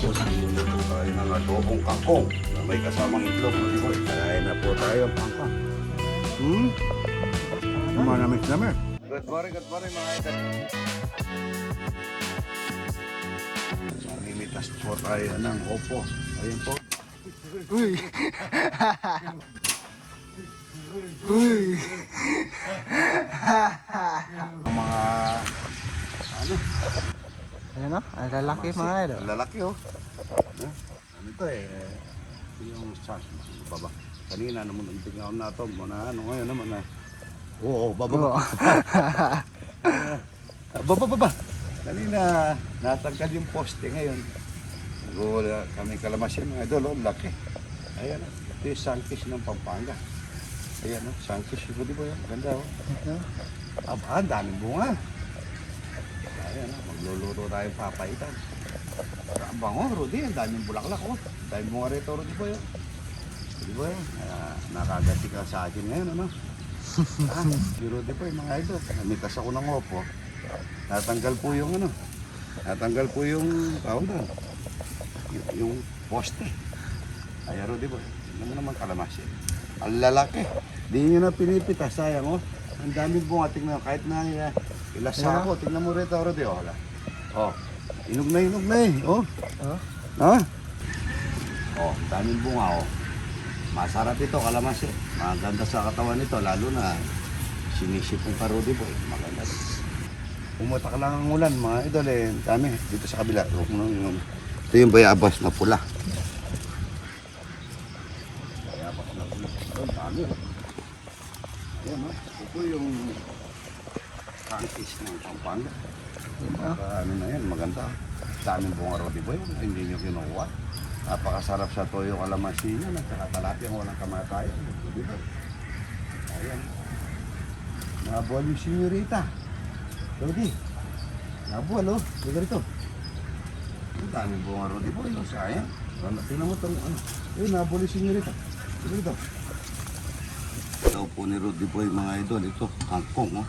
Tapos luluto tayo ng adobong kangkong na may kasamang itlog. Kain na po tayo ang kangkong. Manamit-namit. Good morning mga idol. Mamimitas po tayo ng opo. Ayun po. Uy! Uy! Ang mga ano? Ayan o, ang lalaki mga idol. Ang lalaki oh. Ano ito eh? Ito yung sas. Baba. Kanina naman ang tingnan na ito. Ano ngayon naman na. Oo, baba. Baba. Kanina natangkad yung poste ngayon. Wala kami kalamasyan mga idol. Oh, laki. Ayan oh. Ito yung sangkis ng Pampanga. Ayan oh. Sangkis. Di ba yan? Ganda oh. Aba, daming bunga. Ayan oh. Magluluto tayong papaitan. Ang bango, Rudy. Ang daming bulaklak oh. Ang daming bunga rito, Rudy ba yun? Di ba yun? Nakagati ka sa akin ngayon, ano? Si Rudy po yung mga idol. Namitas ako ng opo. Natanggal po yung ano. Natanggal po yung doon. Yung poste. Ayan Rudy po. Tingnan mo naman kalamasya. Ang lalaki. Di nyo na pinipitas. Sayang oh. Ang daming bunga. Tingnan mo. Kahit na ilasa ko. Tingnan mo rito Rudy. Oh, hala. Oh. Inog na eh. Oh. Ha? Oh. Daming bunga oh. Masarap ito, kalamansi. Maganda sa katawan nito, lalo na sinisipong karudi po. Maganda rin. Pumutak lang ang ulan, mga idol eh. Dami, dito sa kabila. Ito yung bayabas na pula. Bayabas na pula. Ito, dami. Ayan, no? Ito yung kangkis ng Pampanga. Ano na yan, maganda. Daming bunga rodi boy, hindi nyo kinukuha. Napakasarap sa toyo kalamansi niya at saka talapia ang walang kamatayan. Dito. Ayan. Nabuhal yung senyorita. Rodi. Nabuhal oh. Dito rito. Ang daming bunga Rodi boy. Sayang. Tingnan mo itong ano. Nabuhal yung senyorita. Dito rito. Ito po ni Rodi boy mga idol. Ito kangkong oh.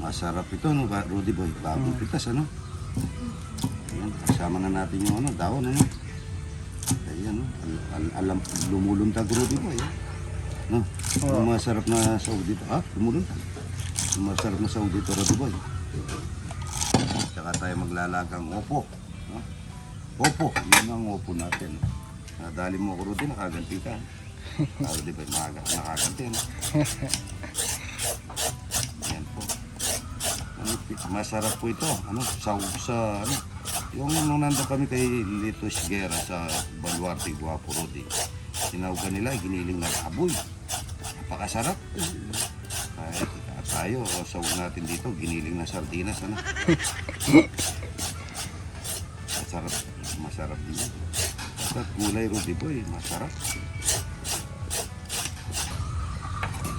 Masarap ito no Rodi boy. Bagong pitas ano. Ayan. Kasama na natin yung ano. Daon ano. Ayan, no? Alam, lumulundag Rudy po, ayan. No? Ang masarap na sahog dito. Lumulundag. Ang masarap na sahog dito, Rudy boy. Tsaka tayo maglalagang opo. No? Opo, yun ang opo natin. Nadali mo ako, Rudy, nakaganti ka. Rudy boy, nakaganti, no? Ayan po. Masarap po ito. Ano? Sahog sa, ano? Yung nung nandun kami kay Lito Sigera sa Baluarte, Guapo Rodi, sinawgan nila, giniling na baboy. Napakasarap. Kahit tayo, sawag natin dito, giniling na sardinas. Ano? Masarap din. At gulay Rodi boy, masarap.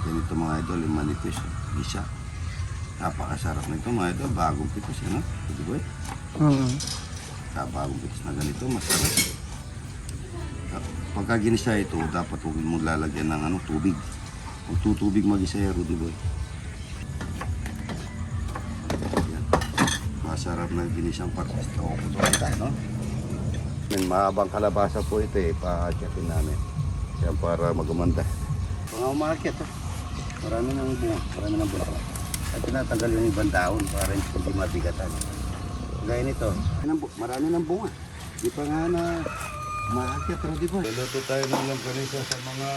Ganito mga idol, yung manipis, isa. Napakasarap nito mga idol, bagong pitos, ano? Rodi boy. Bagong pitas na ganito, masarap. Pagka ginisa ito, dapat huwag mo lalagyan ng ano, tubig. Huwag tutubig mag-isa Rudy boy. Yan. Masarap na ginisang patas. Ito, putuan tayo, no? Mahabang kalabasa po ito eh, paakyatin namin. Yan para magumanda. Mga umakit, marami ng bunga, marami ng bulaklak. At tinatanggal yung ibang daon para hindi mabigatan. Gaya nito, marami ng bunga. Di pa nga na maakyat, Rudy boy. Luluto tayo ng langganisa sa mga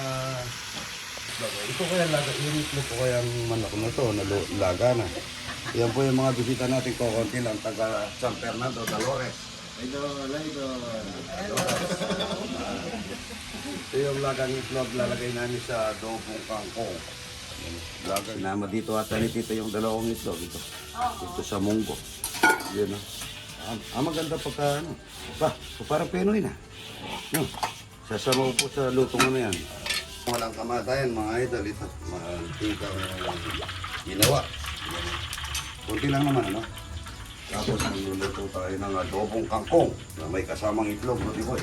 laga. Ito kaya laga, yung itlo po kaya ang manok na ito, laga na. Yan po yung mga bisita natin ko, konti lang, taga San Fernando, Dolores. Ito yung lagang itlog, lalagay namin sa adobong kangkong. Sinama dito ata ni Tito yung dalawang itlog. Ito sa munggo. Yan o. Maganda pagka ano. Parang Pinoy na. No. Sasamaw po sa lutong ano yan. Walang kamatayan mga idol. Ito. Mantikang ginawa. Kunti lang naman ano. Tapos niluluto tayo ng adobong kangkong na may kasamang itlog. Rudy boy.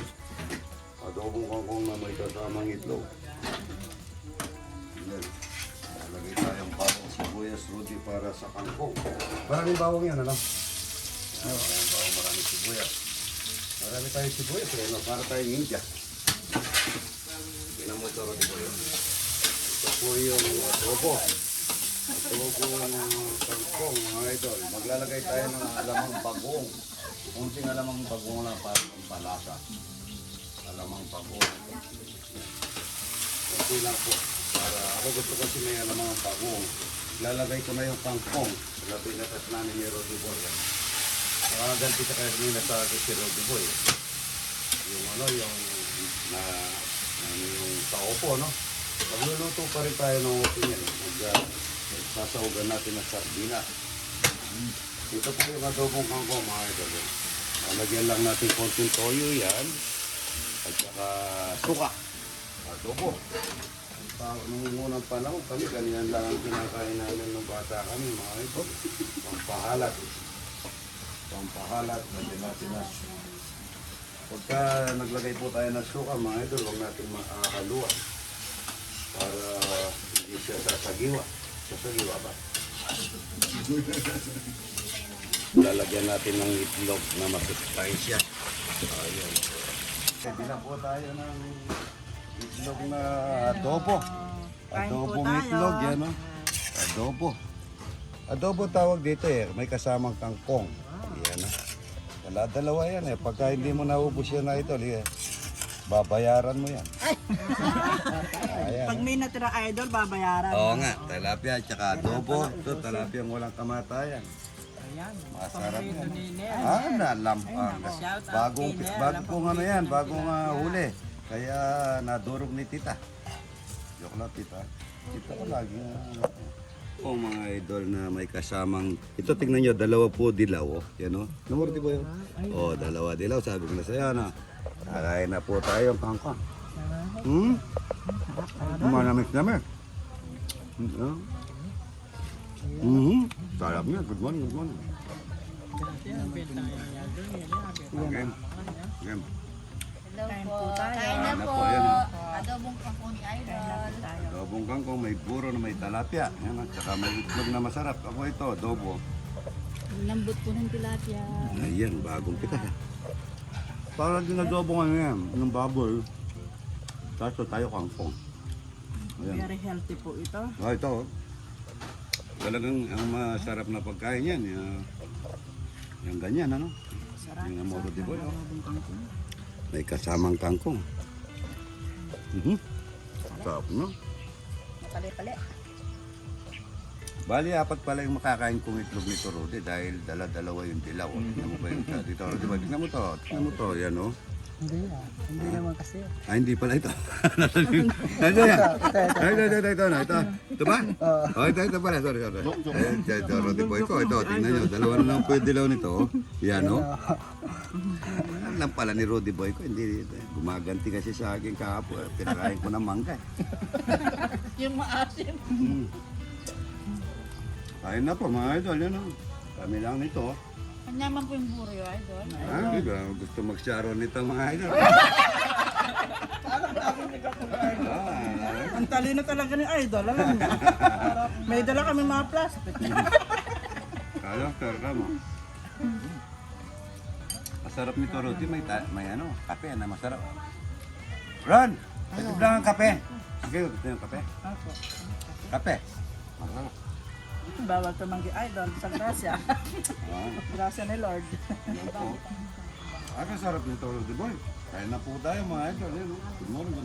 Adobong kangkong na may kasamang itlog. Yan. Lagay tayong bawang sibuyas Rudy para sa kangkong. Maraming bawang yan ano. Maraming sibuyas. Marami tayong sibuyas, no? Para tayong ninja. Tingnan mo ito, Roddy Boy. Ito po yung adobo. Adobo kangkong, mga idol. Maglalagay tayo ng alamang bagong. Kunting alamang bagong lang para pampalasa. Alamang bagong. Kunti lang po. Para ako gusto kasi may alamang bagong. Lalagay ko na yung kangkong. Sa pinatas namin ni Roddy Boy. Nakaganti sa kaya nila sa akin si Roddy Boy. Yung ano, yung yung paupo, no? Magluluto pa rin tayo ng upo niyan. Sasahugan natin ng sardina. Ito po yung adobong kangkong, mga idol. Lagyan lang natin konting toyo yan. At saka suka. Adobo. Nung unang panahon kami, ganyan lang ang kinakain namin ng bata kami, mga idol. Pampahalat. Pampahalat. Lagyan natin na. Pagka naglagay po tayo ng suka, mga idol, huwag natin makakaluwa. Para hindi siya sasagiwa. Sasagiwa ba? Lalagyan natin ng itlog na masutay siya. Ayan. Pwede na po tayo ng itlog na adobo. Adobong itlog, yan o. Adobo. Adobo tawag dito eh. May kasamang kangkong. Yan o. Dala-dalawa yan eh. Pagka hindi mo naubos yan na ito, babayaran mo yan. Ayan. Pag may natira idol, babayaran. Oo nga, tilapia at saka adobo. Ito, tilapia walang kamatayan. Ayan. Masarap yan. Nalampang. Bagong ano yan, bagong huli. Kaya nadurog ni tita. Joke lang tita. Tita ko lagi o mga idol na may kasamang, ito tingnan nyo, dalawa po dilaw. Yan o. Namurti po yun. O, dalawa dilaw. Sabi ko na sa'yo na. Kakain na po tayo ang kangkong. Manamit-namit. Sarap niya. Good morning, good morning. Game. Game. Hello po. Kain na Ano po. po, yan, oh. Adobong kangkong ni Idol. Adobong kangkong, may buro na may talapia. Yan, at saka may itlog na masarap. Ako ito, adobo. Lambot po ng tilapia. Ayan, bagong pita. Parang din adobo ano yan, ng baboy. Tapos tayo kangkong. Ayan. Very healthy po ito. Ito. Talagang ang masarap na pagkain yan. Yung ganyan, ano? Sarap. Yung amoro di boy, oh. Adobong kangkong. May kasamang kangkong. Sarap, no? Pali-pali. Bali, apat pala yung makakain kong itlog nito, Rudy, dahil dala-dalawa yung dilaw. Tingnan mo pa yung dito, Rudy, ba? Tingnan mo to, yan, oh. Hindi hindi naman kasi. Hindi pala ito. Ito yan. Ito ba? Oh, ito pala, sorry. Ito, Rudy Boy ko, ito, tingnan nyo, dalawa na lang po yung dilaw nito, oh. Yan, oh. Yan lang pala ni Rudy Boy ko, hindi, gumaganti kasi sa akin kahapon, pinakain ko ng mangga. Yung maasim. Kain na po mga idol, yan oh. Kami lang nito. Kanyaman po yung buro yung Idol. Di ba? Gusto mag-sharon nito mga idol. Ang talino talaga ni idol, alam niyo. May dala kami mga plastic. Kaya, sir, mo. Masarap nito, Rudy. May ano, kape na masarap. Ron! Patibla ang kape. Sige, gusto yung kape. Kape. Masarap. Bawal tumanggi idol sa grasya. Grasya ni Lord. Ang sarap nito, Rudy Boy. Kaya na po tayo mga idol. Good morning.